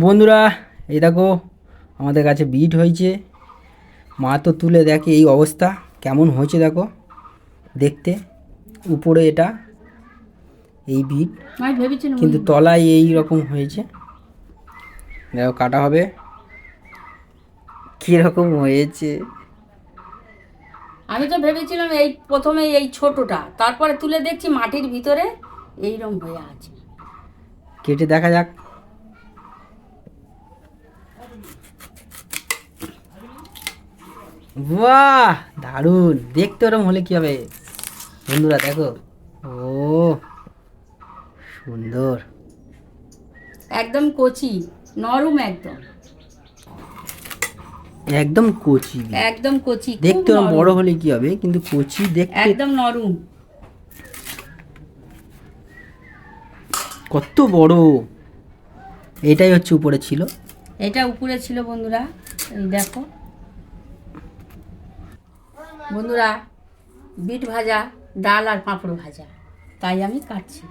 বন্ধুরা, এই দেখো আমাদের কাছে বিট হয়েছে। মা তো তুলে দেখে এই অবস্থা কেমন হয়েছে দেখো দেখতে। উপরে এটা এই বিট, আমি ভেবেছিলাম কিন্তু তলায় এই রকম হয়েছে। দেখো কাটা হবে কীরকম হয়েছে। আমি তো ভেবেছিলাম এই প্রথমে এই ছোটটা, তারপরে তুলে দেখছি মাটির ভিতরে এইরকম হয়ে আছে। কেটে দেখা যাক। বাহ, দারুণ দেখতে। ওরম হলে কি হবে বন্ধুরা, দেখো। ও সুন্দর, একদম কচি, নরম একদম, একদম কচি বিট। একদম কচি, খুব দেখতে ওরম বড় নরম, হলে কি হবে, কিন্তু কচি দেখতে। একদম নরম। কত বড়! এটাই হচ্ছে উপরে ছিল। এটা উপরে ছিল বন্ধুরা, এই দেখো বন্ধুরা, বিট ভাজা, ডাল আর পাঁপড় ভাজা, তাই আমি কাটছি।